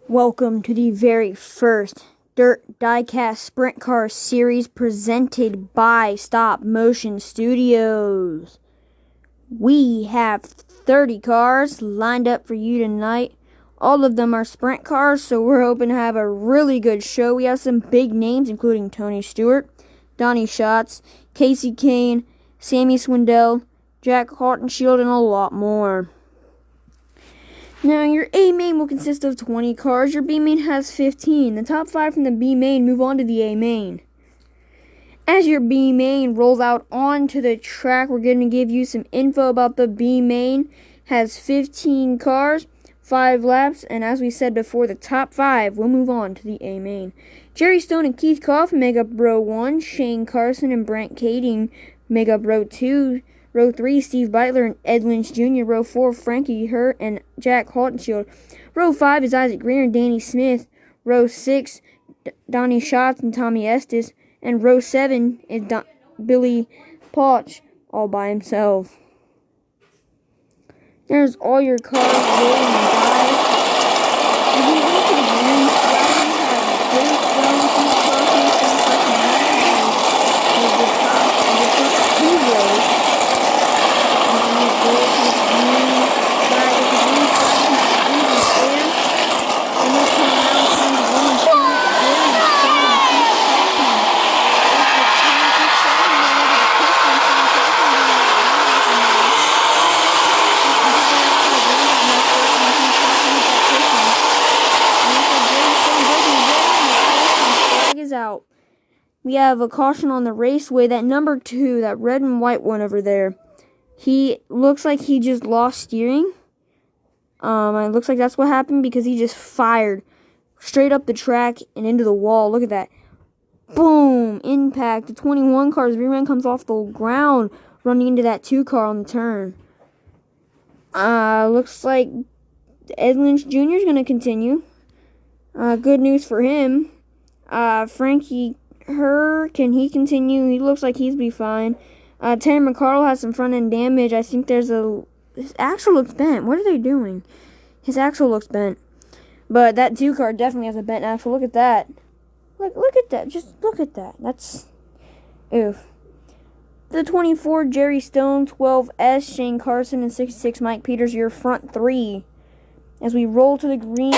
Welcome to the very first Dirt Diecast Sprint Car Series presented by Stop Motion Studios. We have 30 cars lined up for you tonight. All of them are sprint cars, so we're hoping to have a really good show. We have some big names, including Tony Stewart, Donnie Schatz, Casey Kane, Sammy Swindell, Jack Hartenshield, and a lot more. Now, your A main will consist of 20 cars. Your B main has 15. The top 5 from the B main move on to the A main. As your B main rolls out onto the track, we're going to give you some info about the B main. Has 15 cars, 5 laps, and as we said before, the top 5 will move on to the A main. Jerry Stone and Keith Kaufman make up row 1. Shane Carson and Brent Kading make up row 2. Row 3, Steve Beitler and Ed Lynch Jr. Row 4, Frankie Hurt and Jack Hartenshield. Row 5 is Isaac Greer and Danny Smith. Row 6, Donnie Schatz and Tommy Estes. And row 7 is Billy Pauch all by himself. There's all your cars rolling by. If you go to the green flag, you have Billy Stone, Keith Kaufman, Shane Carson, and the top 2 rows. Out. We have a caution on the raceway. That number 2, that red and white one over there, he looks like he just lost steering. It looks like that's what happened because he just fired straight up the track and into the wall. Look at that. Boom! Impact. The 21 car's rear end comes off the ground, running into that 2 car on the turn. Looks like Ed Lynch Jr. is going to continue. Good news for him. Frankie Hurt, can he continue? He looks like he's be fine. Terry McCardle has some front end damage. I think his axle looks bent. What are they doing? His axle looks bent. But that 2 car definitely has a bent axle. Look at that. Look at that. Just look at that. That's oof. The 24, Jerry Stone, 12S, Shane Carson, and 66, Mike Peters, your front 3. As we roll to the green.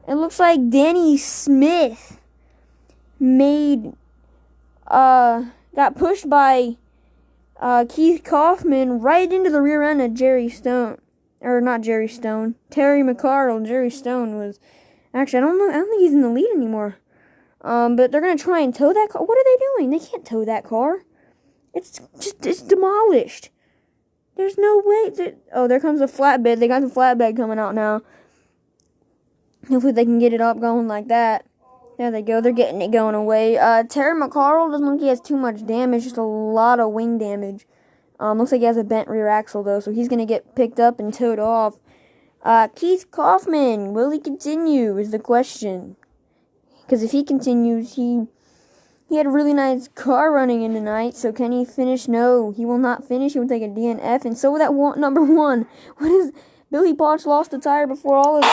It looks like Danny Smith got pushed by Keith Kaufman right into the rear end of Jerry Stone. Or not Jerry Stone. Terry McCardle. Jerry Stone was... Actually, I don't know. I don't think he's in the lead anymore. But they're going to try and tow that car. What are they doing? They can't tow that car. It's demolished. There's no way. Oh, there comes the flatbed. They got the flatbed coming out now. Hopefully they can get it up going like that. There they go. They're getting it going away. Terry McCardle doesn't look like he has too much damage. Just a lot of wing damage. Looks like he has a bent rear axle, though. So he's going to get picked up and towed off. Keith Kaufman, will he continue is the question. Because if he continues, he had a really nice car running in tonight. So can he finish? No, he will not finish. He will take a DNF. And so will that number 1. What is... Billy Pauch lost the tire before all of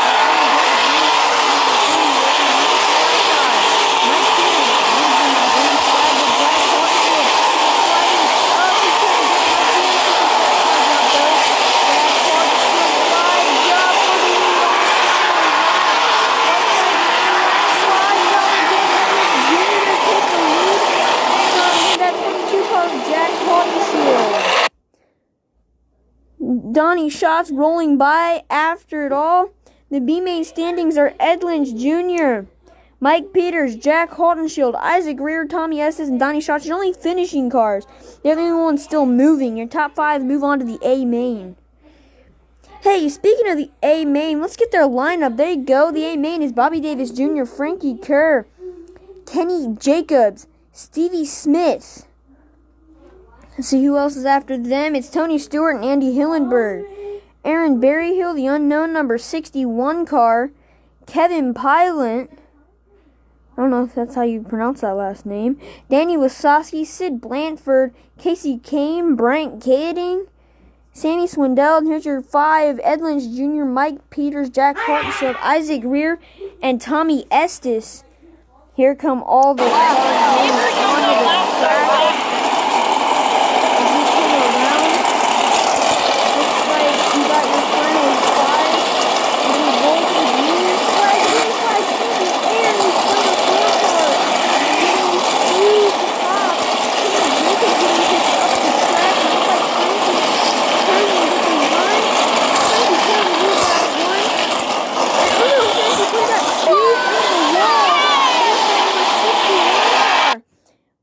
Donnie Schatz rolling by after it all. The B-main standings are Ed Lynch Jr., Mike Peters, Jack Hartenshield, Isaac Greer, Tommy Estes, and Donnie Schatz. You're only finishing cars. They're the only ones still moving. Your top 5 move on to the A-main. Hey, speaking of the A-main, let's get their lineup. There you go. The A-main is Bobby Davis Jr., Frankie Kerr, Kenny Jacobs, Stevie Smith, Let's see who else is after them. It's Tony Stewart and Andy Hillenberg. Aaron Berryhill, the unknown number 61 car. Kevin Pilot. I don't know if that's how you pronounce that last name. Danny Wasowski, Sid Blanford, Casey Kane, Brent Kading, Sammy Swindell. And here's your 5. Ed Lynch Jr., Mike Peters, Jack Hartenshield, Isaac Rear, and Tommy Estes. Here come all the cars onto the track.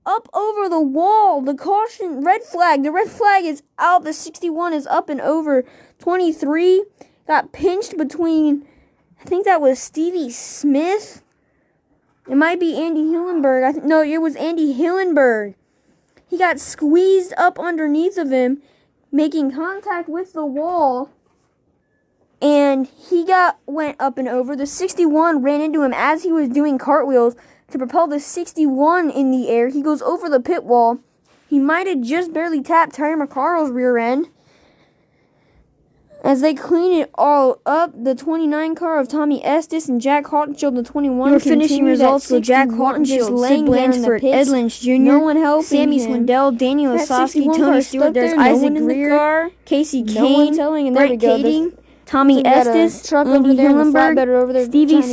Up over the wall, the caution, red flag. The red flag is out. The 61 is up and over. 23 got pinched between, I think that was Stevie Smith. It might be Andy Hillenberg. No, it was Andy Hillenberg. He got squeezed up underneath of him, making contact with the wall. And he went up and over. The 61 ran into him as he was doing cartwheels to propel the 61 in the air. He goes over the pit wall. He might have just barely tapped Terry McCarroll's rear end. As they clean it all up, the 29 car of Tommy Estes and Jack Hartenshield, the 21, Your finishing results with Jack Hartenshield, Sid Blanford, Ed Lynch Jr., no one helping Sammy him. Swindell, Danny Wasowski, Tony Tony Stewart, Stewart, there's there's Isaac Isaac Greer, Casey no one Kane, telling, and there we Brent go. Kading, Tommy Got a Estes, truck Andy over there, and the Hillenberg, flatbed over there Stevie trying to